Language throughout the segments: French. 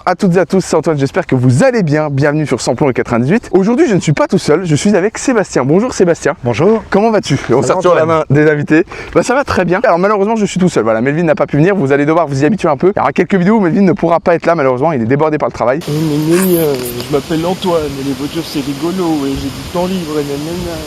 à toutes et à tous, c'est Antoine, j'espère que vous allez bien. Bienvenue sur Samplon et 98. Aujourd'hui, je ne suis pas tout seul, je suis avec Sébastien. Bonjour Sébastien. Bonjour. Comment vas-tu? On sort toujours la main des invités. Bah ça va très bien. Alors malheureusement, je suis tout seul. Voilà, Melvin n'a pas pu venir. Vous allez devoir vous y habituer un peu. Il y aura quelques vidéos où Melvin ne pourra pas être là. Malheureusement, il est débordé par le travail. Je m'appelle Antoine et les voitures c'est rigolo et j'ai du temps libre.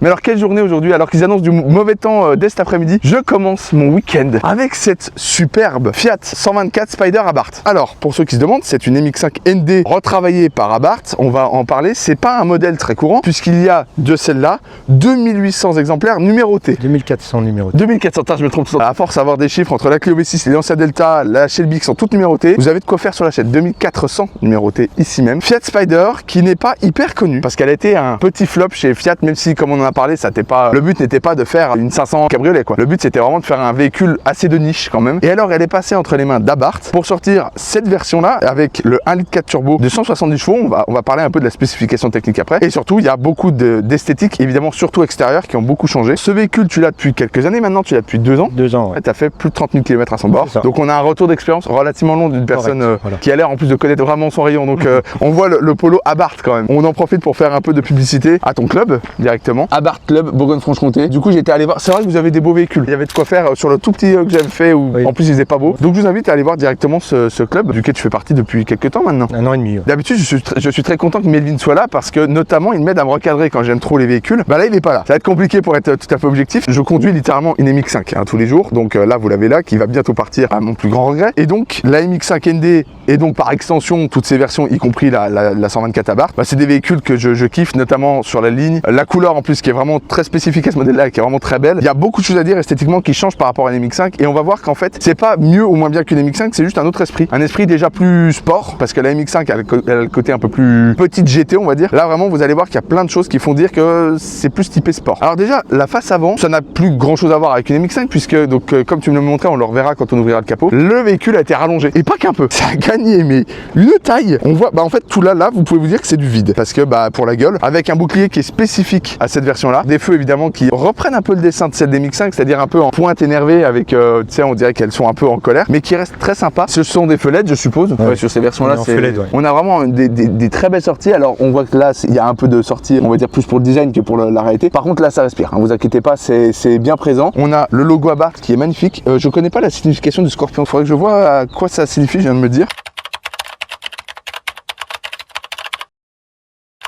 Mais alors quelle journée aujourd'hui? Alors qu'ils annoncent du mauvais temps dès cet après-midi, je commence mon week-end avec cette superbe Fiat 124 Spider Abarth. Alors pour ceux qui se demandent, c'est une MX5 ND retravaillée par Abarth. On va en parler. C'est pas un modèle très courant puisqu'il y a de celle-là 2800 exemplaires numérotés. 2400 numérotés. 2400, je me trompe tout le temps. À force d'avoir des chiffres entre la Clio V6, les Lancia Delta, la Shelby qui sont toutes numérotées, vous avez de quoi faire sur la chaîne. 2400 numérotées ici même. Fiat Spider qui n'est pas hyper connue parce qu'elle a été un petit flop chez Fiat, même si comme on en a parlé, ça n'était pas, le but n'était pas de faire une 500 cabriolet quoi. Le but c'était vraiment de faire un véhicule assez de niche quand même. Et alors elle est passée entre les mains d'Abarth pour sortir cette version là avec le 1,4 litre turbo de 170 chevaux. On va parler un peu de la spécification technique après. Et surtout il y a beaucoup d'esthétique, évidemment surtout extérieure, qui ont beaucoup changé. Ce véhicule tu l'as depuis quelques années maintenant, tu l'as depuis 2 ans. 2 ans, ouais. Tu as fait plus de 30 000 km à son bord. Donc on a un retour d'expérience relativement long d'une personne voilà. qui a l'air en plus de connaître vraiment son rayon. Donc on voit le polo Abarth quand même. On en profite pour faire un peu de publicité à ton club directement. Abarth Club Bourgogne-Franche-Comté. Du coup j'étais allé voir, c'est vrai que vous avez des beaux véhicules. Il y avait de quoi faire sur le tout petit que j'avais fait où en plus il faisait pas beau. Donc je vous invite à aller voir directement ce club duquel tu fais partie depuis quelques temps maintenant. 1 an et demi. Ouais. D'habitude je suis très content que Melvin soit là parce que notamment il m'aide à me recadrer quand j'aime trop les véhicules. Bah là il est pas là. Ça va être compliqué pour être tout à fait objectif. Je conduis littéralement une MX5 tous les jours. Donc là vous l'avez là qui va bientôt partir à mon plus grand regret. Et donc la MX5 ND et donc par extension toutes ces versions y compris la 124 Abarth, bah, c'est des véhicules que je kiffe notamment sur la ligne. La couleur en plus qui est vraiment très spécifique à ce modèle là, qui est vraiment très belle. Il y a beaucoup de choses à dire esthétiquement qui changent par rapport à une MX5 et on va voir qu'en fait c'est pas mieux ou moins bien qu'une MX5, c'est juste un autre esprit. Un esprit déjà plus sport parce que la MX5 elle a le côté un peu plus petite GT on va dire. Là vraiment vous allez voir qu'il y a plein de choses qui font dire que c'est plus typé sport. Alors déjà la face avant ça n'a plus grand chose à voir avec une MX5 puisque donc comme tu me le montrais on le reverra quand on ouvrira le capot. Le véhicule a été rallongé et pas qu'un peu. Ça a gagné mais une taille. On voit bah en fait tout là vous pouvez vous dire que c'est du vide parce que bah pour la gueule avec un bouclier qui est spécifique à cette version là. Des feux évidemment qui reprennent un peu le dessin de cette MX5 c'est-à-dire un peu en pointe énervée avec tu sais on dirait qu'elles sont un peu en colère mais qui restent très sympas. Ce sont des feux LED je suppose. Ouais, sur ces versions là on a vraiment des très belles sorties. Alors on voit que là il y a un peu de sortie on va dire plus pour le design que pour la réalité. Par contre là ça respire hein, vous inquiétez pas c'est bien présent. On a le logo Abarth qui est magnifique. Je connais pas la signification du scorpion, il faudrait que je vois à quoi ça signifie, je viens de me dire.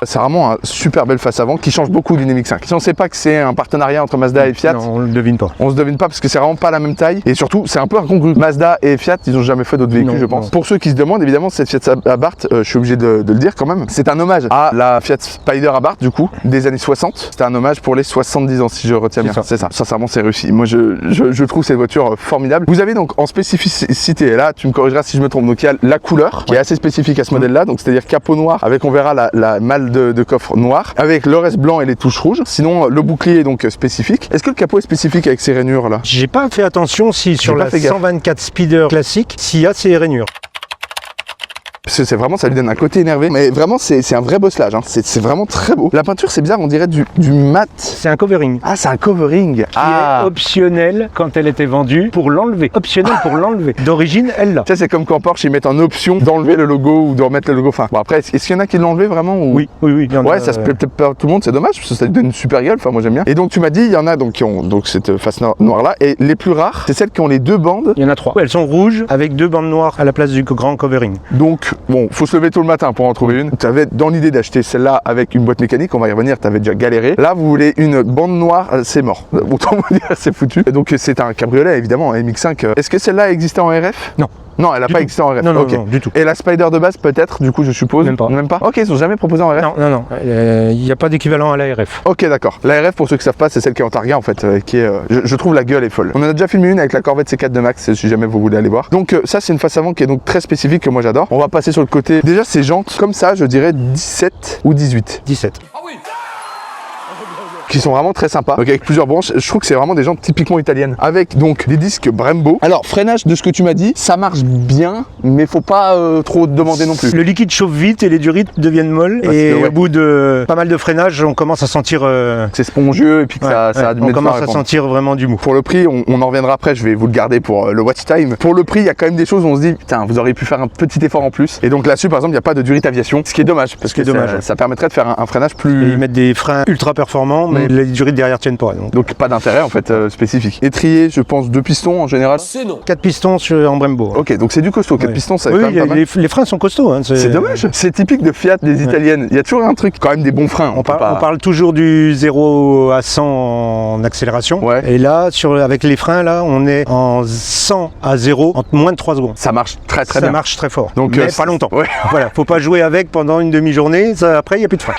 C'est vraiment un super belle face avant qui change beaucoup d'une MX5. Si on sait pas que c'est un partenariat entre Mazda et Fiat, non, on le devine pas. On se devine pas parce que c'est vraiment pas la même taille et surtout c'est un peu incongru. Mazda et Fiat ils ont jamais fait d'autres véhicules je pense. Pour ceux qui se demandent évidemment cette Fiat Abarth, je suis obligé de le dire quand même, c'est un hommage à la Fiat Spider Abarth du coup des années 60. C'était un hommage pour les 70 ans si je retiens bien. C'est ça. Sincèrement c'est réussi. Moi je trouve cette voiture formidable. Vous avez donc en spécificité et là tu me corrigeras si je me trompe. Donc il y a la couleur qui est assez spécifique à ce modèle là. Donc c'est-à-dire capot noir avec on verra la malle de coffre noir avec le reste blanc et les touches rouges. Sinon le bouclier est donc spécifique. Est-ce que le capot est spécifique avec ces rainures là? J'ai pas fait attention si sur la 124 Spider classique s'il y a ces rainures. Parce que c'est vraiment, ça lui donne un côté énervé. Mais vraiment, c'est un vrai bosselage. Hein. C'est vraiment très beau. La peinture, c'est bizarre, on dirait du mat. C'est un covering. Ah, c'est un covering. Qui est optionnel quand elle était vendue pour l'enlever. Optionnel pour l'enlever. D'origine, elle l'a. Ça, c'est comme quand Porsche, ils mettent en option d'enlever le logo ou de remettre le logo. Enfin, bon, après, est-ce qu'il y en a qui l'ont enlevé vraiment ou... Oui. Il y en ouais, a, ça se plaît peut-être pas à tout le monde, c'est dommage parce que ça lui donne une super gueule. Enfin, moi, j'aime bien. Et donc, tu m'as dit, il y en a donc qui ont donc cette face noire là. Et les plus rares, c'est celles qui ont les 2 bandes. Il y en a 3. Elles sont rouges avec 2 bandes noires à la place du grand covering. Donc, bon, faut se lever tôt le matin pour en trouver une. Tu avais dans l'idée d'acheter celle-là avec une boîte mécanique, on va y revenir, tu avais déjà galéré. Là, vous voulez une bande noire, c'est mort. Autant vous dire, c'est foutu. Et donc, c'est un cabriolet, évidemment, MX5. Est-ce que celle-là existait en RF? Non. Non, elle n'a pas existé en RF. Non, non, du tout. Et la Spider de base, peut-être, du coup, je suppose? Même pas. Même pas? Ok, ils sont jamais proposés en RF? Non. Il n'y a pas d'équivalent à la RF. Ok, d'accord. La RF, pour ceux qui savent pas, c'est celle qui est en Targa, en fait, qui est, je trouve la gueule est folle. On en a déjà filmé une avec la Corvette C4 de Max, si jamais vous voulez aller voir. Donc, ça, c'est une face avant qui est donc très spécifique, que moi j'adore. On va passer sur le côté. Déjà, ces jantes, comme ça, je dirais 17 ou 18. 17. qui sont vraiment très sympas. Donc avec plusieurs branches, je trouve que c'est vraiment des jantes typiquement italiennes. Avec donc des disques Brembo. Alors freinage, de ce que tu m'as dit, ça marche bien, mais faut pas trop demander non plus. Le liquide chauffe vite et les durites deviennent molles. Parce Et que, ouais. au bout de pas mal de freinage, on commence à sentir. C'est spongieux et puis que ça a du on mal commence à répondre. sentir vraiment du mou. Pour le prix, on en reviendra après, je vais vous le garder pour le watch time. Pour le prix, il y a quand même des choses où on se dit, putain, vous auriez pu faire un petit effort en plus. Et donc là-dessus, par exemple, il n'y a pas de durite aviation, ce qui est dommage, parce que ça permettrait de faire un freinage Et plus... ils mettent des freins ultra performants, mais les durites derrière tiennent pas. Donc pas d'intérêt en fait spécifique. Étrier, je pense 2 pistons en général. 4 pistons en Brembo. Ok, donc c'est du costaud, 4 pistons, ça va Oui, quand même pas mal. les freins sont costauds. Hein, C'est dommage, c'est typique de Fiat, des italiennes. Il y a toujours un truc, quand même des bons freins. On parle toujours du 0 à 100 en accélération. Ouais. Et là, avec les freins, là, on est en 100 à 0 en moins de 3 secondes. Ça marche très bien. Ça marche très fort. Donc, mais pas longtemps. Ouais. Voilà, faut pas jouer avec pendant une demi-journée. Après, il n'y a plus de frein.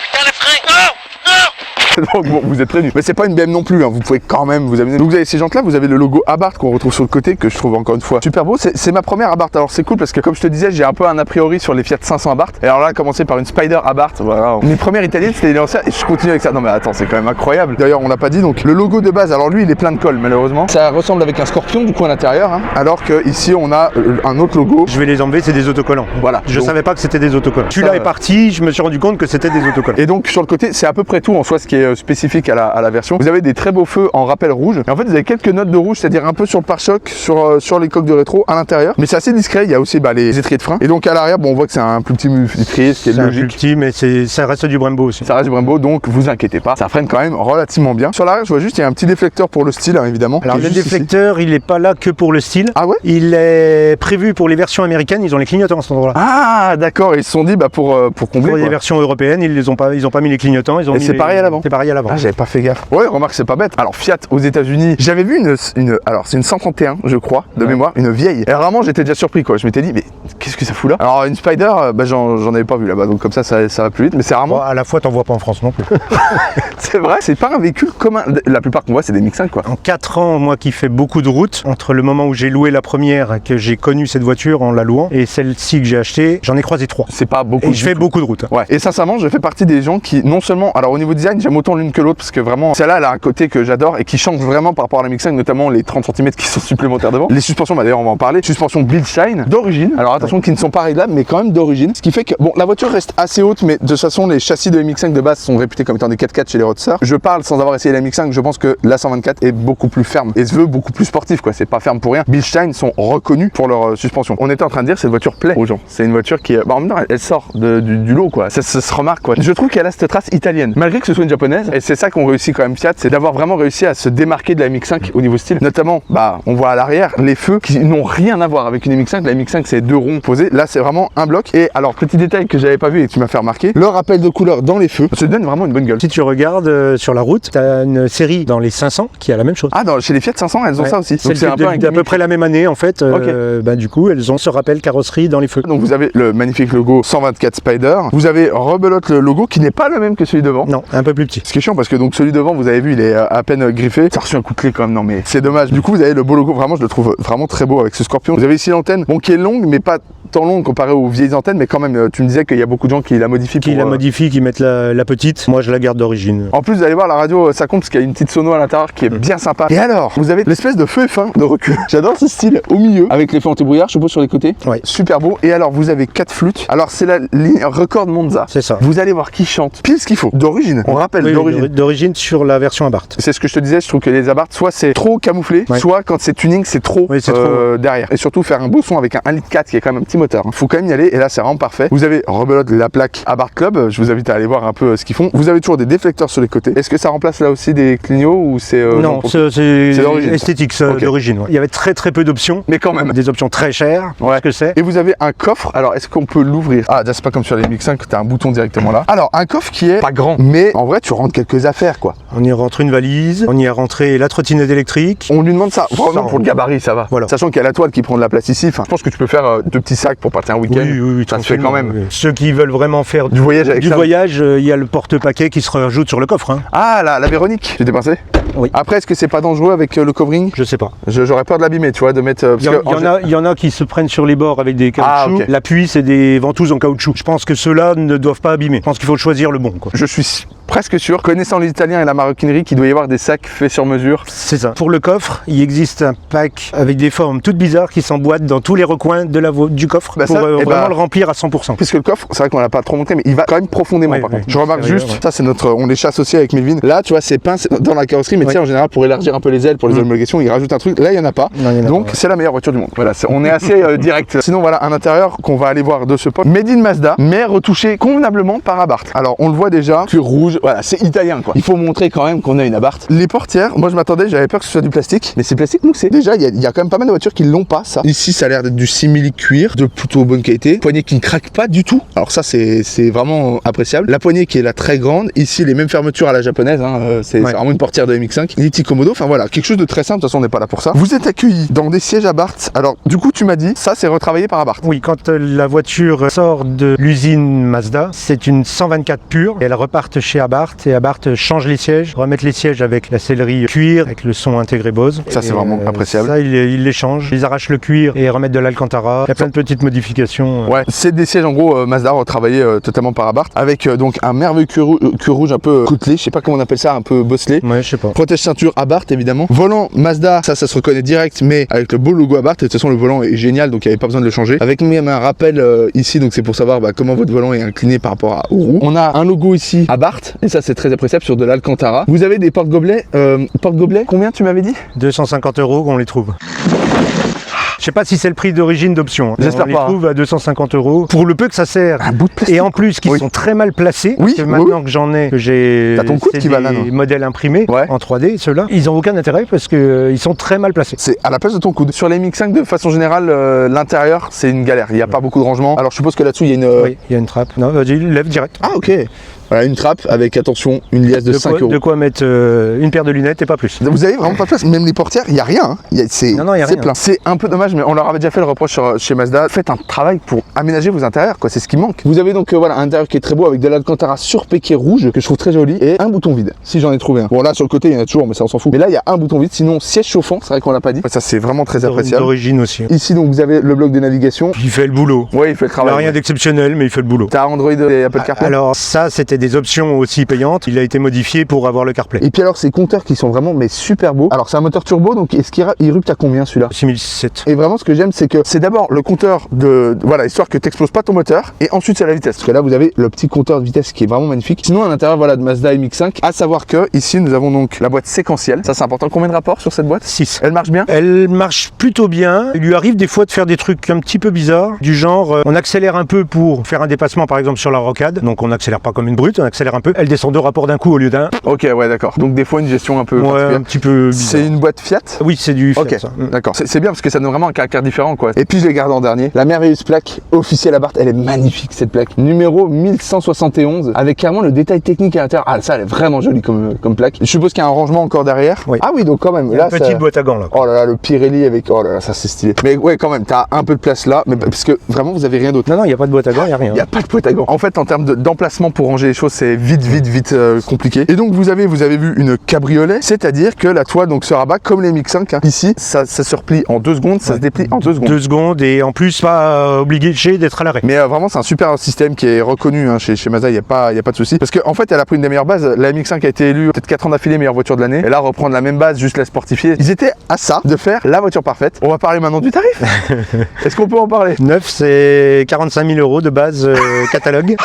Donc bon, vous êtes prévenus. Mais c'est pas une BM non plus, hein. Vous pouvez quand même vous amuser. Donc vous avez ces jantes là, vous avez le logo Abarth qu'on retrouve sur le côté, que je trouve encore une fois super beau. C'est ma première Abarth, alors c'est cool parce que comme je te disais, j'ai un peu un a priori sur les Fiat 500 Abarth. Et alors là, commencer par une Spider Abarth, voilà. Mes premières italiennes c'était les anciennes et je continue avec ça. Non mais attends, c'est quand même incroyable. D'ailleurs, on l'a pas dit, donc le logo de base, alors lui il est plein de colle malheureusement. Ça ressemble avec un scorpion du coup à l'intérieur, hein. Alors que ici on a un autre logo. Je vais les enlever, c'est des autocollants. Voilà. Je Donc, savais pas que c'était des autocollants. Celui-là est parti, je me suis rendu compte que c'était des autocollants. et donc sur le côté, c'est à peu près tout en soi ce qui est spécifique à la version. Vous avez des très beaux feux en rappel rouge. Et en fait, vous avez quelques notes de rouge, c'est-à-dire un peu sur le pare-choc, sur les coques de rétro à l'intérieur. Mais c'est assez discret. Il y a aussi les étriers de frein. Et donc à l'arrière, bon, on voit que c'est un plus petit étrier, ce qui est C'est un logique. plus petit, mais ça reste du Brembo aussi. Ça reste du Brembo, donc vous inquiétez pas, ça freine quand même relativement bien. Sur l'arrière, je vois juste, il y a un petit déflecteur pour le style, hein, évidemment. Alors qui est le juste ici. déflecteur, il n'est pas là que pour le style. Ah ouais? Il est prévu pour les versions américaines, ils ont les clignotants à cet endroit-là. Ah d'accord, ils se sont dit pour combler. Pour les quoi. versions européennes, ils ont pas mis les clignotants. Ils ont Et mis c'est pareil à l'avant. C'est pareil à l'avant. Ah, j'avais pas fait gaffe. Ouais, remarque, c'est pas bête. Alors Fiat aux États-Unis, j'avais vu alors c'est une 131, je crois, de mémoire, une vieille. Et vraiment, j'étais déjà surpris quoi. Je m'étais dit, mais qu'est-ce que ça fout là? Alors une Spider, j'en avais pas vu là-bas, donc comme ça va plus vite. Mais c'est rarement. Bon, à la fois, t'en vois pas en France non plus. C'est vrai, c'est pas un véhicule commun. La plupart qu'on voit, c'est des MX-5 quoi. En 4 ans, moi qui fais beaucoup de routes, entre le moment où j'ai loué la première, que j'ai connu cette voiture en la louant, et celle-ci que j'ai achetée, j'en ai croisé 3. C'est pas beaucoup. Et je fais beaucoup de routes. Ouais. Et sincèrement, je fais partie des gens qui, non seulement, alors au niveau design, j'aime autant l'une que l'autre parce que vraiment, celle-là, elle a un côté que j'adore et qui change vraiment par rapport à la MX-5, notamment les 30 cm qui sont supplémentaires devant. Les suspensions, d'ailleurs, on va en parler. Suspensions Bilstein d'origine. Alors attention, qui ne sont pas réglables, mais quand même d'origine. Ce qui fait que, bon, la voiture reste assez haute, mais de toute façon, les châssis de MX-5 de base sont réputés comme étant des 4x4 chez les roadsters. Je parle sans avoir essayé la MX-5, je pense que la 124 est beaucoup plus ferme et se veut beaucoup plus sportif, quoi. C'est pas ferme pour rien. Bilstein sont reconnus pour leur suspension. On était en train de dire, cette voiture plaît aux gens. C'est une voiture qui, en même temps, elle sort du lot, quoi. Ça se remarque, quoi. Je trouve qu'elle a cette trace italienne, malgré que ce soit une japonaise. Et c'est ça qu'on réussit quand même Fiat, c'est d'avoir vraiment réussi à se démarquer de la MX-5 au niveau style. Notamment, on voit à l'arrière les feux qui n'ont rien à voir avec une MX-5. La MX-5, c'est 2 ronds posés. Là, c'est vraiment un bloc. Et alors, petit détail que j'avais pas vu et que tu m'as fait remarquer, le rappel de couleur dans les feux se donne vraiment une bonne gueule. Si tu regardes sur la route, tu as une série dans les 500 qui a la même chose. Ah, chez les Fiat 500, elles ont ça aussi. Donc C'est c'est un peu un d'à peu gimmick. près la même année en fait. Du coup, elles ont ce rappel carrosserie dans les feux. Donc vous avez le magnifique logo 124 Spider. Vous avez rebelote le logo qui n'est pas le même que celui devant. Non, un peu plus petit. Ce qui est chiant parce que donc celui devant, vous avez vu, il est à peine griffé. Ça a reçu un coup de clé quand même, non mais c'est dommage. Du coup, vous avez le beau logo, vraiment, je le trouve vraiment très beau avec ce scorpion. Vous avez ici l'antenne, bon, qui est longue, mais pas tant longue comparée aux vieilles antennes, mais quand même, tu me disais qu'il y a beaucoup de gens qui la modifient. Qui la modifient, qui mettent la petite. Moi, je la garde d'origine. En plus, vous allez voir la radio, ça compte parce qu'il y a une petite sono à l'intérieur qui est bien sympa. Et alors, vous avez l'espèce de feu F1 de recul. J'adore ce style au milieu, avec les feux anti-brouillard, je suppose sur les côtés. Ouais. Super beau. Et alors, vous avez 4 flûtes. Alors, c'est la ligne record Monza. C'est ça. Vous allez voir qui chante pile ce qu'il faut. D'origine. On rappelle, Oui, d'origine. d'origine sur la version Abarth. C'est ce que je te disais, je trouve que les Abarth, soit c'est trop camouflé, soit quand c'est tuning, c'est trop, derrière. Et surtout faire un beau son avec un 1,4 litre qui est quand même un petit moteur. Faut quand même y aller, et là c'est vraiment parfait. Vous avez rebelote la plaque Abarth Club, je vous invite à aller voir un peu ce qu'ils font. Vous avez toujours des déflecteurs sur les côtés. Est-ce que ça remplace là aussi des clignots ou c'est... non, c'est d'origine. esthétique, Okay. d'origine. Ouais. Il y avait très peu d'options. Mais quand même. Des options très chères, Ouais. ce que c'est. Et vous avez un coffre, alors est-ce qu'on peut l'ouvrir? Ah, déjà c'est pas comme sur les MX-5 que tu as un bouton directement là. Alors, un coffre qui est pas grand, mais en vrai tu rentres quelques affaires quoi. On y rentre une valise, on y a rentré la trottinette électrique. On lui demande ça, vraiment pour le gabarit ça va. Voilà. Sachant qu'il y a la toile qui prend de la place ici, enfin, je pense que tu peux faire 2 petits sacs pour partir un week-end. Oui, ça se fait quand même. Oui. Ceux qui veulent vraiment faire Du voyage avec ça. il y a le porte-paquet qui se rajoute sur le coffre. Hein. Ah, la Véronique, tu t'es passé? Oui. Après, est-ce que c'est pas dangereux avec le covering? Je sais pas. J'aurais peur de l'abîmer, tu vois, de mettre... Il y en a qui se prennent sur les bords avec des caoutchoucs. Ah, ok. L'appui, c'est des ventouses en caoutchouc. Je pense que ceux-là ne doivent pas abîmer. Je pense qu'il faut choisir le bon. Quoi. Je suis presque sûr, connaissant les Italiens et la maroquinerie, qu'il doit y avoir des sacs faits sur mesure. C'est ça. Pour le coffre, il existe un pack avec des formes toutes bizarres qui s'emboîtent dans tous les recoins du coffre Bah pour ça, vraiment le remplir à 100%. Puisque le coffre, c'est vrai qu'on l'a pas trop montré, mais il va quand même profondément par contre. Je remarque Sérieux, juste, ça c'est on les chasse aussi avec Melvin. Là, tu vois, ces pinces dans la carrosserie, mais tu sais, en général, pour élargir un peu les ailes, pour les homologations, ils rajoutent un truc. Là, il y en a pas. Non, il y en a Donc, pas, c'est la meilleure voiture du monde. Voilà, on est assez direct. Sinon, voilà, un intérieur qu'on va aller voir de ce pote. Made in Mazda, mais retouché convenablement par Abarth. Alors, on le voit déjà, cuir rouge, voilà, c'est italien quoi. Il faut montrer quand même qu'on a une Abarth. Les portières, moi je m'attendais, j'avais peur que ce soit du plastique, mais c'est plastique moussé. Déjà, il y a quand même pas mal de voitures qui l'ont pas, ça. Ici, ça a l'air d'être du simili cuir, de plutôt bonne qualité. Poignée qui ne craque pas du tout. Alors, ça, c'est vraiment appréciable. La poignée qui est là très grande. Ici, les mêmes fermetures à la japonaise, hein, c'est vraiment une portière de MX5. Litty Komodo, enfin voilà, quelque chose de très simple. De toute façon, on n'est pas là pour ça. Vous êtes accueillis dans des sièges Abarth. Alors, du coup, tu m'as dit, ça, c'est retravaillé par Abarth. Oui, quand la voiture sort de l'usine Mazda, c'est une 124 pure. Et elle repart chez Abarth et Abarth change les sièges, remettre les sièges avec la sellerie cuir, avec le son intégré Bose. Ça, c'est vraiment appréciable. Ça, ils les changent. Ils arrachent le cuir et remettent de l'Alcantara. Il y a plein de petites modifications. Ouais, c'est des sièges en gros Mazda retravaillés totalement par Abarth avec donc un merveilleux cuir rouge un peu côtelé, je sais pas comment on appelle ça, un peu bosselé. Ouais, je sais pas. Protège ceinture Abarth évidemment. Volant Mazda, ça se reconnaît direct, mais avec le beau logo Abarth. Et de toute façon, le volant est génial, donc il n'y avait pas besoin de le changer. Avec même un rappel ici, donc c'est pour savoir comment votre volant est incliné par rapport aux roues. On a un logo ici Abarth, et ça c'est très appréciable sur de l'Alcantara. Vous avez des porte-gobelets. Porte-gobelets, combien tu m'avais dit? 250 € qu'on les trouve. Je sais pas si c'est le prix d'origine d'option. J'espère on les pas. trouve à 250 € pour le peu que ça sert. Un bout de plastique. Et en plus, qui sont très mal placés. Oui, parce que maintenant que j'en ai, que j'ai T'as ton coude qui va là, non? modèles imprimés en 3D, ceux-là, ils ont aucun intérêt parce que ils sont très mal placés. C'est à la place de ton coude. Sur les MX5, de façon générale, l'intérieur, c'est une galère. Il n'y a pas beaucoup de rangement. Alors, je suppose que là-dessous, il y a une. Oui, il y a une trappe. Non, vas-y, lève direct. Ah, ok. Voilà, une trappe avec, attention, une liasse de 5 €. De quoi mettre une paire de lunettes et pas plus. Vous avez vraiment pas de place. Même les portières, il n'y a rien. Hein. Non, il y a rien. Plein. C'est un peu dommage, mais on leur avait déjà fait le reproche chez Mazda. Faites un travail pour aménager vos intérieurs, quoi. C'est ce qui manque. Vous avez donc voilà, un intérieur qui est très beau avec de l'Alcantara surpiqué rouge que je trouve très joli et un bouton vide. Si j'en ai trouvé un. Bon, là, sur le côté, il y en a toujours, mais ça, on s'en fout. Mais là, il y a un bouton vide. Sinon, siège chauffant, c'est vrai qu'on l'a pas dit. Ça, c'est vraiment très appréciable. D'origine aussi. Ici, donc, vous avez le bloc de navigation. Il fait le boulot. Ouais, il fait le Il travail. n'a rien d'exceptionnel, mais il fait le boulot. T'as Android et Apple CarPlay. Alors, ça, c'était des options aussi payantes. Il a été modifié pour avoir le CarPlay. Et puis alors ces compteurs qui sont vraiment super beaux. Alors c'est un moteur turbo, donc est-ce qu'il érupte à combien celui-là? 6007. Et vraiment ce que j'aime, c'est que c'est d'abord le compteur voilà, histoire que t'exploses pas ton moteur, et ensuite c'est la vitesse. Parce que là vous avez le petit compteur de vitesse qui est vraiment magnifique. Sinon à l'intérieur voilà de Mazda MX5, à savoir que ici nous avons donc la boîte séquentielle. Ça c'est important. Combien de rapports sur cette boîte? 6. Elle marche bien? Elle marche plutôt bien. Il lui arrive des fois de faire des trucs un petit peu bizarres, du genre on accélère un peu pour faire un dépassement par exemple sur la rocade. Donc on n'accélère pas comme une brute, on accélère un peu. Elle descend 2 rapports d'un coup au lieu d'un. Ok, ouais, d'accord. Donc des fois une gestion un peu particulière. Un petit peu bizarre. C'est une boîte Fiat? Oui, c'est du Fiat. Ok, Ça. d'accord. C'est bien parce que ça donne vraiment un caractère différent, quoi. Et puis je les garde en dernier. La merveilleuse plaque officielle Abarth, elle est magnifique cette plaque. Numéro 1171 avec carrément le détail technique à l'intérieur. Ah, ça, elle est vraiment jolie comme plaque. Je suppose qu'il y a un rangement encore derrière. Oui. Ah oui, donc quand même. Il y a Là, une petite boîte à gants là. Oh là là, le Pirelli avec. Oh là là, ça c'est stylé. Mais ouais, quand même, t'as un peu de place là, mais parce que vraiment vous avez rien d'autre. Non, il n'y a pas de boîte à gants, il n'y a rien. Il n'y a pas de boîte à gants. En fait, en termes d'emplacement pour ranger les choses, c'est vite compliqué. Et donc vous avez vu une cabriolet, c'est-à-dire que la toile donc se rabat comme les MX5. Hein. Ici, ça se replie en 2 secondes, ça se déplie en 2 secondes. 2 secondes et en plus pas obligé d'être à l'arrêt. Mais vraiment, c'est un super système qui est reconnu hein, chez Mazda, il n'y a pas de souci. Parce qu'en fait, elle a pris une des meilleures bases. La MX5 a été élue peut-être 4 ans d'affilée meilleure voiture de l'année. Et là, reprendre la même base, juste la sportifier. Ils étaient à ça de faire la voiture parfaite. On va parler maintenant du tarif. Est-ce qu'on peut en parler? Neuf, c'est 45 000 € de base catalogue.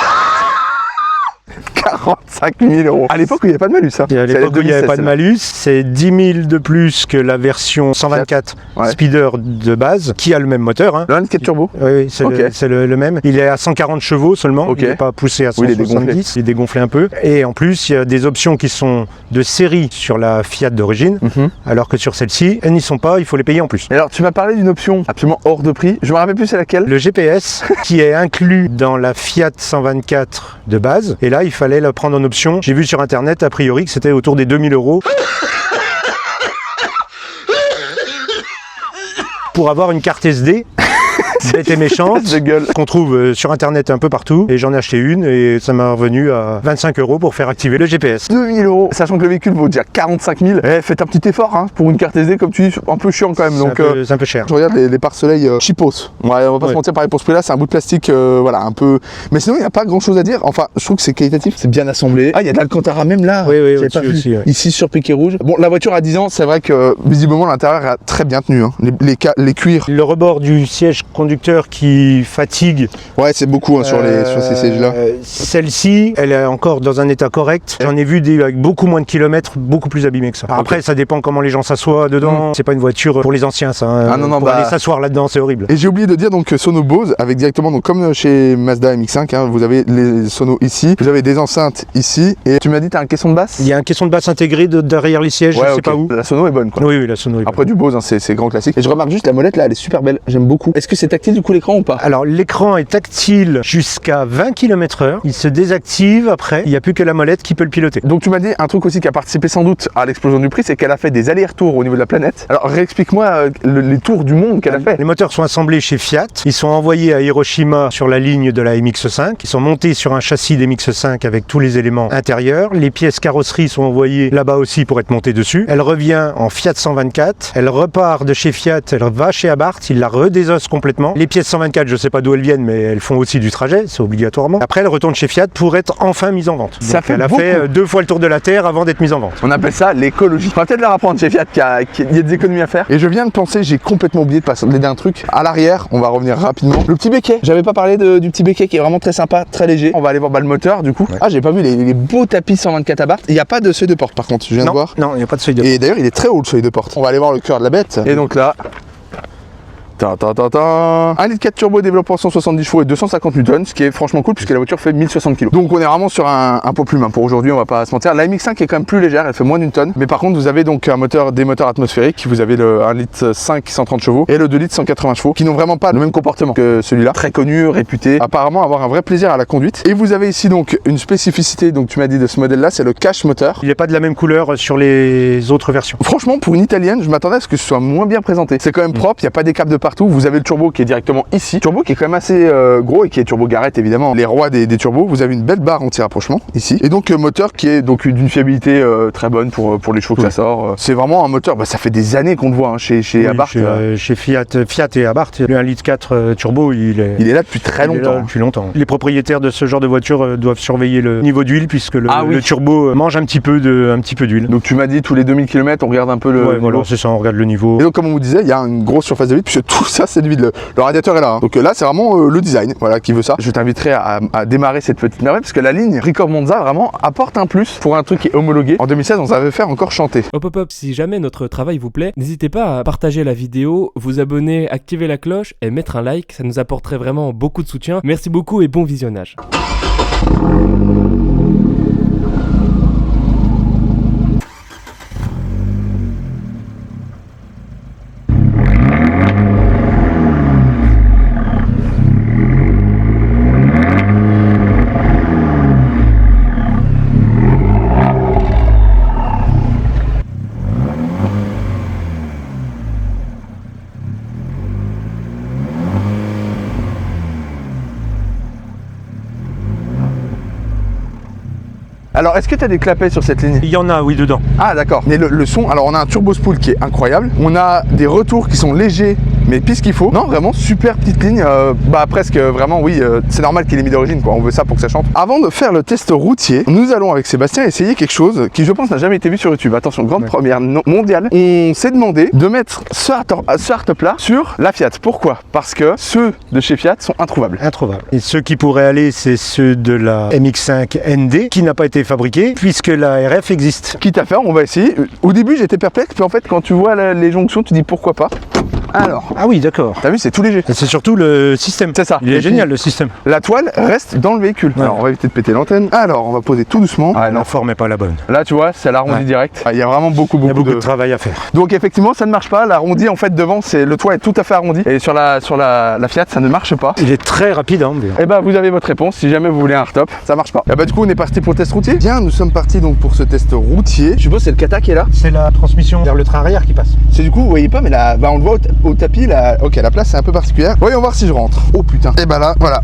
45 000 €. À l'époque où il n'y avait pas de malus. Hein. À l'époque où il n'y avait pas de malus, c'est 10 000 de plus que la version 124 Speeder de base, qui a le même moteur. Hein. Le 24 turbo? Oui, c'est le même. Il est à 140 chevaux seulement, il n'est pas poussé à 170, il est dégonflé un peu. Et en plus, il y a des options qui sont de série sur la Fiat d'origine, alors que sur celle-ci, elles n'y sont pas, il faut les payer en plus. Et alors, tu m'as parlé d'une option absolument hors de prix, je me rappelle plus c'est laquelle? Le GPS, qui est inclus dans la Fiat 124 de base, et là, il fallait la prendre en option. J'ai vu sur internet a priori que c'était autour des 2000 € pour avoir une carte SD bête et méchante, de gueule. qu'on trouve sur internet un peu partout. Et j'en ai acheté une et ça m'a revenu à 25 € pour faire activer le GPS. 2000 €, sachant que le véhicule vaut déjà 45 000. Faites un petit effort hein, pour une carte SD, comme tu dis, un peu chiant quand même. Donc c'est un peu cher. je regarde les pare-soleils Chipos. On va pas se mentir, pareil pour ce prix-là, c'est un bout de plastique, voilà, un peu. Mais sinon, il n'y a pas grand-chose à dire. Enfin, je trouve que c'est qualitatif, c'est bien assemblé. Ah, il y a de l'Alcantara même là. Oui, j'avais pas vu. aussi. Ouais. Ici sur piquet rouge. Bon, la voiture a 10 ans, c'est vrai que visiblement l'intérieur a très bien tenu. Hein. Les cuirs. Le rebord du siège conducteur qui fatigue. Ouais, c'est beaucoup hein, sur ces sièges-là. Celle-ci, elle est encore dans un état correct. J'en ai vu des avec beaucoup moins de kilomètres, beaucoup plus abîmés que ça. Après, ça dépend comment les gens s'assoient dedans. C'est pas une voiture pour les anciens, ça. Hein. Ah non, pour aller s'asseoir là-dedans, c'est horrible. Et j'ai oublié de dire donc Sono Bose avec directement, donc comme chez Mazda MX-5, hein, vous avez les sonos ici, vous avez des enceintes ici. Et tu m'as dit, t'as un caisson de basse? Il y a un caisson de basse intégré derrière les sièges, je sais pas où. La sono est bonne quoi. Oui, la sono est bonne. Après du Bose, hein, c'est grand classique. Et je remarque juste la molette là, elle est super belle, j'aime beaucoup. Est-ce que c'est tactile du coup l'écran ou pas? Alors l'écran est tactile jusqu'à 20 km/h. Il se désactive après, il n'y a plus que la molette qui peut le piloter. Donc tu m'as dit un truc aussi qui a participé sans doute à l'explosion du prix, c'est qu'elle a fait des allers-retours au niveau de la planète. Alors réexplique-moi les tours du monde qu'elle a fait. Les moteurs sont assemblés chez Fiat, ils sont envoyés à Hiroshima sur la ligne de la MX-5, ils sont montés sur un châssis d'MX-5 avec tous les éléments intérieurs, les pièces carrosserie sont envoyées là-bas aussi pour être montées dessus. Elle revient en Fiat 124, elle repart de chez Fiat, elle va chez Abarth, il la redésosse complètement. Les pièces 124, je sais pas d'où elles viennent, mais elles font aussi du trajet, c'est obligatoirement. Après, elle retourne chez Fiat pour être enfin mise en vente. Ça fait elle a fait 2 fois le tour de la Terre avant d'être mise en vente. On appelle ça l'écologie. On va peut-être la reprendre chez Fiat, il y a des économies à faire. Et je viens de penser, j'ai complètement oublié de passer d'un truc. À l'arrière, on va revenir rapidement. Le petit béquet, j'avais pas parlé du petit béquet qui est vraiment très sympa, très léger. On va aller voir le moteur du coup. Ouais. Ah, j'ai pas vu les beaux tapis 124 Abarth. Il n'y a pas de seuil de porte par contre, je viens de voir. Non, il n'y a pas de seuil de porte. Et d'ailleurs, il est très haut le seuil de porte. On va aller voir le cœur de la bête. Et donc là, 1,4 litre turbo développant 170 chevaux et 250 Newton, ce qui est franchement cool puisque la voiture fait 1060 kg. Donc on est vraiment sur un poids plume hein. Pour aujourd'hui, on va pas se mentir. La MX-5 est quand même plus légère, elle fait moins d'une tonne. Mais par contre, vous avez donc des moteurs atmosphériques. Vous avez le 1 litre 5 130 chevaux et le 2 litres 180 chevaux qui n'ont vraiment pas le même comportement que celui-là. Très connu, réputé, apparemment avoir un vrai plaisir à la conduite. Et vous avez ici donc une spécificité, donc tu m'as dit de ce modèle-là, c'est le cache moteur. Il n'est pas de la même couleur sur les autres versions. Franchement, pour une italienne, je m'attendais à ce que ce soit moins bien présenté. C'est quand même propre, il n'y a pas des câbles de partout. Vous avez le turbo qui est directement ici. Turbo qui est quand même assez gros et qui est turbo Garrett évidemment, les rois des turbos. Vous avez une belle barre anti-rapprochement ici. Et donc moteur qui est donc d'une fiabilité très bonne pour les chevaux que ça sort. C'est vraiment un moteur, ça fait des années qu'on le voit hein, chez Abarth. Chez Fiat et Abarth, le 1 litre 4 turbo, il est là depuis très longtemps. Depuis longtemps. Les propriétaires de ce genre de voiture doivent surveiller le niveau d'huile puisque le turbo mange un petit peu d'huile. Donc tu m'as dit tous les 2000 km on regarde un peu le niveau. Voilà, c'est ça, on regarde le niveau. Et donc comme on vous disait, il y a une grosse surface de vide puisque tout ça c'est de vide. Le radiateur est là. Hein. Donc là c'est vraiment le design qui veut ça. Je t'inviterai à démarrer cette petite merveille parce que la ligne Ricord Monza vraiment apporte un plus pour un truc qui est homologué. En 2016 on savait faire encore chanter. Hop, si jamais notre travail vous plaît, n'hésitez pas à partager la vidéo, vous abonner, activer la cloche et mettre un like, ça nous apporterait vraiment beaucoup de soutien. Merci beaucoup et bon visionnage. Alors, est-ce que tu as des clapets sur cette ligne? Il y en a, oui, dedans. Ah, d'accord. Mais le son, alors on a un turbo spool qui est incroyable. On a des retours qui sont légers, mais pis ce qu'il faut. Non, vraiment, super petite ligne. Presque vraiment, oui, c'est normal qu'il ait mis d'origine, quoi. On veut ça pour que ça chante. Avant de faire le test routier, nous allons avec Sébastien essayer quelque chose qui, je pense, n'a jamais été vu sur YouTube. Attention, grande première mondiale. On s'est demandé de mettre ce hard plat sur la Fiat. Pourquoi? Parce que ceux de chez Fiat sont introuvables. Et ceux qui pourraient aller, c'est ceux de la MX-5 ND qui n'a pas été fabriqué puisque la RF existe. Quitte à faire, on va essayer. Au début j'étais perplexe, puis en fait quand tu vois les jonctions tu dis pourquoi pas. Alors. Ah oui, d'accord. T'as vu, c'est tout léger. C'est surtout le système. C'est ça. Il est génial le système. La toile reste dans le véhicule. Ouais. Alors on va éviter de péter l'antenne. Alors on va poser tout doucement. Ah, la forme n'est pas la bonne. Là tu vois, c'est l'arrondi direct. Il y a vraiment beaucoup de travail à faire. Donc effectivement ça ne marche pas. L'arrondi en fait devant, le toit est tout à fait arrondi. Et sur la Fiat ça ne marche pas. Il est très rapide hein. Et vous avez votre réponse. Si jamais vous voulez un hardtop, ça marche pas. Et du coup on est parti pour le test routier. Bien, nous sommes partis donc pour ce test routier. Je suppose c'est le kata qui est là. C'est la transmission vers le train arrière qui passe. C'est du coup, vous voyez pas, mais là, on le voit au tapis, là, ok, la place c'est un peu particulière. Voyons voir si je rentre. Oh putain. Et bah là, voilà.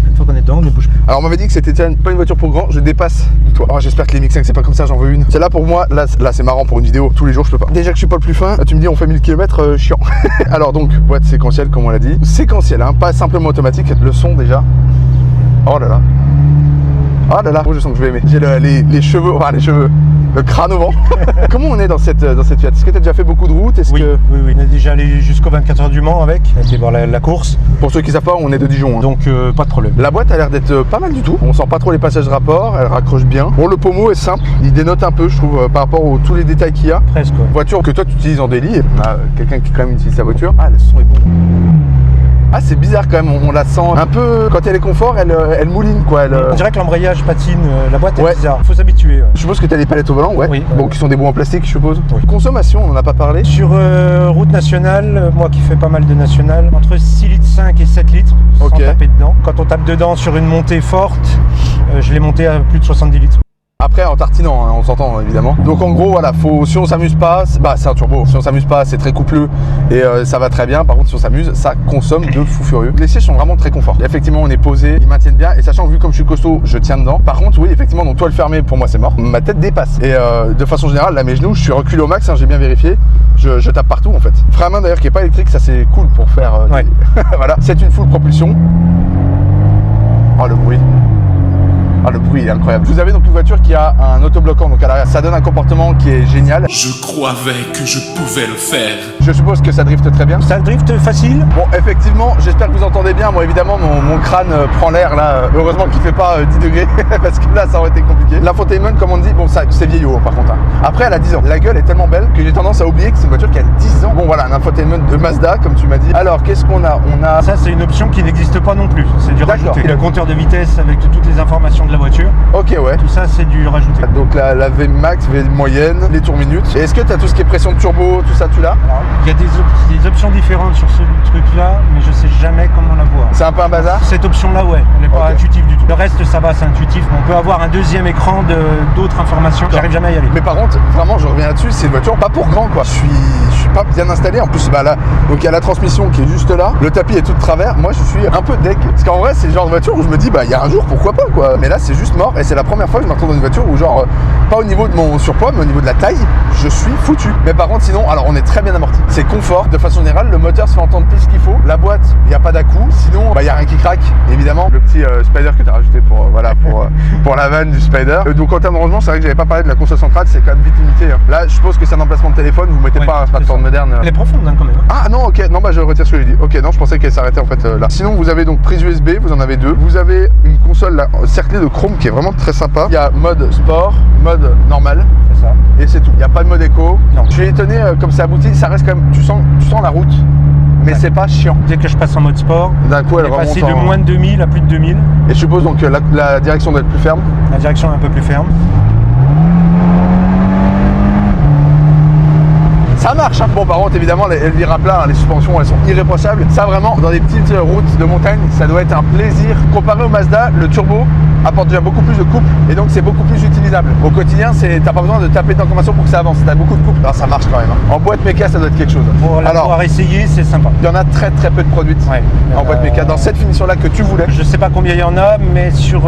Une fois qu'on est dedans, on ne bouge pas. Alors on m'avait dit que c'était pas une voiture pour grand, je dépasse du toit. Oh, j'espère que les MX5 c'est pas comme ça, j'en veux une. Celle-là pour moi, là c'est marrant pour une vidéo, tous les jours je peux pas. Déjà que je suis pas le plus fin, là, tu me dis on fait 1000 km, chiant. Alors donc, boîte séquentielle comme on l'a dit. Séquentielle, hein, pas simplement automatique, le son déjà. Oh là là. Oh là là, oh, je sens que je vais aimer. J'ai les cheveux, enfin les cheveux, le crâne au vent. Comment on est dans cette Fiat? Est-ce que tu as déjà fait beaucoup de routes? Oui, on est déjà allé jusqu'aux 24 heures du Mans avec. On a été voir la course. Pour ceux qui savent pas, on est de Dijon. Hein. Donc pas de problème. La boîte a l'air d'être pas mal du tout. On sent pas trop les passages rapport, elle raccroche bien. Bon, le pommeau est simple, il dénote un peu, je trouve, par rapport à tous les détails qu'il y a. Presque. Ouais. Voiture que toi tu utilises en daily. On a quelqu'un qui quand même utilise sa voiture. Ah, le son est bon. Ah, c'est bizarre quand même, on la sent un peu, quand elle est confort, elle mouline quoi. On dirait que l'embrayage patine, la boîte est bizarre, faut s'habituer. Ouais. Je suppose que tu as les palettes au volant, ouais. Oui. Bon, qui sont des bouts en plastique, je suppose. Oui. Consommation, on n'en a pas parlé. Sur route nationale, moi qui fais pas mal de nationales, entre 6,5 litres et 7 litres, sans taper dedans. Quand on tape dedans sur une montée forte, je l'ai monté à plus de 70 litres. Après en tartinant, hein, on s'entend évidemment. Donc en gros voilà, si on s'amuse pas, c'est un turbo. Si on s'amuse pas, c'est très coupleux et ça va très bien. Par contre si on s'amuse, ça consomme de fou furieux. Les sièges sont vraiment très confort. Effectivement on est posé, ils maintiennent bien et sachant que vu comme je suis costaud, je tiens dedans. Par contre oui effectivement, donc toile fermée pour moi c'est mort. Ma tête dépasse et de façon générale là mes genoux, je suis reculé au max, hein, j'ai bien vérifié. Je tape partout en fait. Frein à main d'ailleurs qui est pas électrique, ça c'est cool pour faire. Voilà, c'est une full propulsion. Oh le bruit. Ah, le bruit est incroyable. Vous avez donc une voiture qui a un autobloquant donc à l'arrière. Ça donne un comportement qui est génial. Je croyais que je pouvais le faire. Je suppose que ça drift très bien. Ça drift facile. Bon, effectivement, j'espère que vous entendez bien. Moi, évidemment, mon crâne prend l'air là. Heureusement qu'il fait pas 10 degrés parce que là, ça aurait été compliqué. L'infotainment, comme on dit, bon, ça, c'est vieillot par contre. Hein. Après, elle a 10 ans. La gueule est tellement belle que j'ai tendance à oublier que c'est une voiture qui a 10 ans. Bon, voilà, un infotainment de Mazda, comme tu m'as dit. Alors, qu'est-ce qu'on a? On a. Ça, c'est une option qui n'existe pas non plus. C'est du rajouté. Le compteur de vitesse avec toutes les informations de la voiture. Ok, ouais. Tout ça, c'est du rajouté. Donc la V max, V moyenne, les tours minutes. Et est-ce que tu as tout ce qui est pression de turbo, tout ça, tu l'as? Il y a des options différentes sur ce truc-là, mais je sais jamais comment la voir. C'est un peu un bazar? Cette option-là, ouais, elle n'est pas intuitive du tout. Le reste, ça va, c'est intuitif. On peut avoir un deuxième écran d'autres informations. J'arrive jamais à y aller. Mais par contre, vraiment, je reviens là-dessus, c'est une voiture pas pour grand, quoi. Je suis pas bien installé. En plus, bah là, donc il y a la transmission qui est juste là. Le tapis est tout de travers. Moi, je suis un peu deg. Parce qu'en vrai, c'est le genre de voiture où je me dis, bah, il y a un jour, pourquoi pas, quoi. Mais là, c'est juste mort. Et c'est la première fois que je me retrouve dans une voiture où, genre, pas au niveau de mon surpoids, mais au niveau de la taille, je suis foutu. Mais par contre, sinon, alors, on est très bien amorti. C'est confort. De façon générale, le moteur se fait entendre plus qu'il faut. La boîte, il n'y a pas d'à-coup. Sinon, bah, il n'y a rien qui craque, évidemment. Le petit Spider que tu as rajouté pour la vanne du Spider. Donc, en termes de rangement, c'est vrai que j'avais pas parlé de la console centrale, c'est quand même vite limité. Hein. Là, je suppose que c'est un emplacement de téléphone, vous mettez pas un smartphone moderne. Elle est profonde, hein, quand même. Ah non, ok, non, bah je retire ce que j'ai dit. Ok, non, je pensais qu'elle s'arrêtait en fait là. Sinon, vous avez donc prise USB, vous en avez deux. Vous avez une console là, cerclée de chrome qui est vraiment très sympa. Il y a mode sport, mode normal. C'est ça. Et c'est tout. Il n'y a pas de mode éco. Non. Je suis étonné comme c'est abouti, ça reste quand même. Tu sens la route, mais c'est pas chiant. Dès que je passe en mode sport, d'un coup, elle remonte passé de moins de 2000 à plus de 2000. Et je suppose donc la direction doit être plus ferme. La direction est un peu plus ferme. Ça marche, hein. Bon par contre évidemment elle vire à plat, hein. Les suspensions elles sont irréprochables. Ça vraiment dans des petites routes de montagne ça doit être un plaisir. Comparé au Mazda, le turbo apporte déjà beaucoup plus de couple et donc c'est beaucoup plus utilisable. Au quotidien t'as pas besoin de taper d'informations pour que ça avance, t'as beaucoup de couple. Alors ça marche quand même, hein. En boîte méca ça doit être quelque chose. Pour l'avoir essayé c'est sympa. Il y en a très peu de produites en boîte méca. Dans cette finition là que tu voulais. Je sais pas combien il y en a mais sur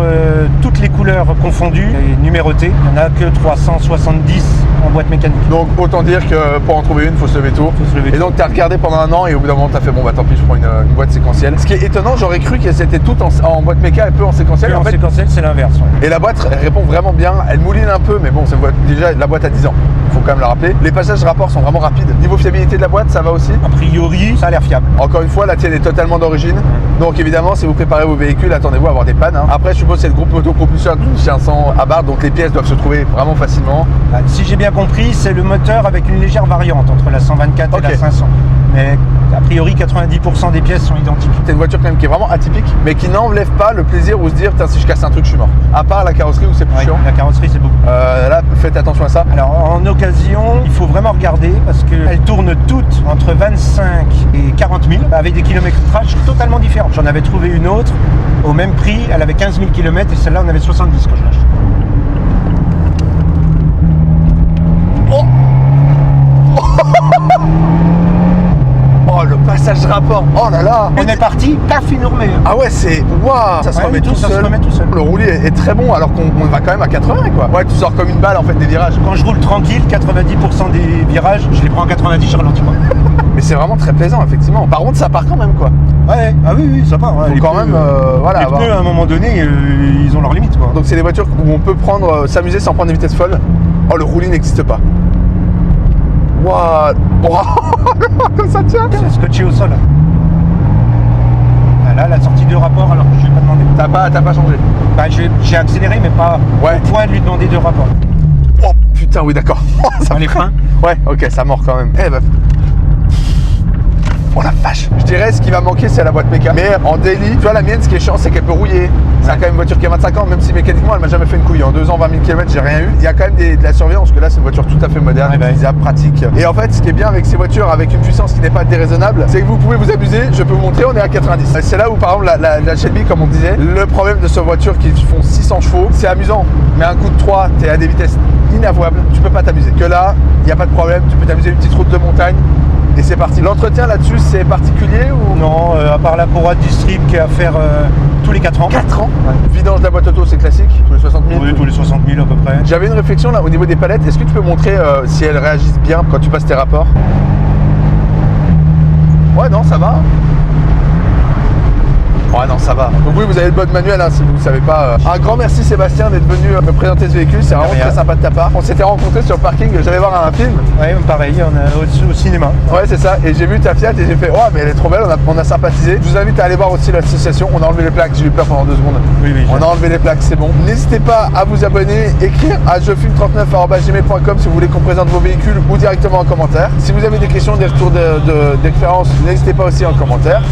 toutes les couleurs confondues et numérotées, il n'y en a que 370 en boîte mécanique. Donc autant dire que pour en trouver une, faut se lever tôt. Et donc tu as regardé pendant un an et au bout d'un moment tu as fait bon bah tant pis je prends une boîte séquentielle. Ce qui est étonnant, j'aurais cru qu'elle était toute en boîte méca et peu en séquentielle. En séquentielle c'est l'inverse. Ouais. Et la boîte répond vraiment bien, elle mouline un peu mais bon c'est déjà la boîte a 10 ans. Faut quand même le rappeler. Les passages rapport sont vraiment rapides. Niveau fiabilité de la boîte, ça va aussi? A priori, ça a l'air fiable. Encore une fois, la tienne est totalement d'origine. Donc évidemment, si vous préparez vos véhicules, attendez-vous à avoir des pannes. Hein. Après, je suppose que c'est le groupe motopropulseur du 500 Abarth, donc les pièces doivent se trouver vraiment facilement. Si j'ai bien compris, c'est le moteur avec une légère variante entre la 124 et la 500. Mais a priori, 90% des pièces sont identiques. C'est une voiture quand même qui est vraiment atypique, mais qui n'enlève pas le plaisir ou se dire, si je casse un truc, je suis mort. À part la carrosserie où c'est plus chiant. La carrosserie, c'est beaucoup. Là, faites attention à ça. Alors, en occasion, il faut vraiment regarder parce qu'elles tournent toutes entre 25 et 40 000 avec des kilométrages totalement différents. J'en avais trouvé une autre au même prix, elle avait 15 000 km et celle-là, on avait 70 quand je l'achète. rapport. Oh là là. On est parti, paf, il nous remet. Ah ouais, c'est... Waouh, ça se remet tout seul. Le roulis est très bon alors qu'on va quand même à 80 quoi. Ouais, tu sors comme une balle en fait des virages. Quand je roule tranquille, 90% des virages, je les prends en 90, je ralentis pas. Mais c'est vraiment très plaisant effectivement. Par contre, ça part quand même quoi. Ouais, ah oui, ça part. Ouais. Faut quand même, voilà. Les pneus, à un moment donné, ils ont leur limite quoi. Donc c'est des voitures où on peut prendre, s'amuser sans prendre des vitesses folles. Oh, le roulis n'existe pas. Waouh. Comme ça tient. C'est scotché au sol. Là, la sortie de rapport, alors que je lui ai pas demandé. T'as pas changé? Bah, j'ai accéléré, mais pas au point de lui demander de rapport. Oh putain, oui, d'accord. Ça les freins. Ouais, ok, ça mord quand même. Eh ben. Oh la vache. Je dirais ce qui va manquer c'est la boîte méca. Mais en daily, tu vois la mienne ce qui est chiant c'est qu'elle peut rouiller. C'est quand même une voiture qui a 25 ans, même si mécaniquement elle m'a jamais fait une couille. En 2 ans, 20 000 km, j'ai rien eu. Il y a quand même de la surveillance, parce que là c'est une voiture tout à fait moderne, utilisable, pratique. Et en fait, ce qui est bien avec ces voitures, avec une puissance qui n'est pas déraisonnable, c'est que vous pouvez vous amuser. Je peux vous montrer, on est à 90. C'est là où par exemple la Shelby, comme on disait, le problème de ces voitures qui font 600 chevaux, c'est amusant. Mais un coup de 3, t'es à des vitesses inavouables, tu peux pas t'amuser. Que là, il n'y a pas de problème, tu peux t'amuser une petite route de montagne. Et c'est parti. L'entretien là-dessus, c'est particulier ou... Non, à part la parade du strip qui est à faire tous les 4 ans. 4 ans ouais. Vidange de la boîte auto, c'est classique? Tous les 60 000? Oui, tous les 60 000 à peu près. J'avais une réflexion là au niveau des palettes. Est-ce que tu peux montrer si elles réagissent bien quand tu passes tes rapports? Ouais, non, ça va. Ouais, non, ça va. Donc oui, vous avez le bon manuel hein, si vous ne savez pas. Un grand merci Sébastien d'être venu me présenter ce véhicule. C'est vraiment très sympa de ta part. On s'était rencontrés sur le parking, j'allais voir un film. Ouais, pareil, on est au cinéma. Ouais, c'est ça. Et j'ai vu ta Fiat et j'ai fait, oh, mais elle est trop belle, on a sympathisé. Je vous invite à aller voir aussi l'association. On a enlevé les plaques, j'ai eu peur pendant 2 secondes. Oui, on a enlevé les plaques, c'est bon. N'hésitez pas à vous abonner, écrire à jefilm39@gmail.com si vous voulez qu'on présente vos véhicules ou directement en commentaire. Si vous avez des questions, des retours d'expérience, n'hésitez pas aussi en commentaire.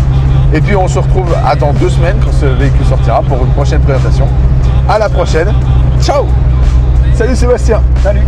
Et puis on se retrouve dans 2 semaines quand ce véhicule sortira pour une prochaine présentation. À la prochaine. Ciao. Salut Sébastien. Salut.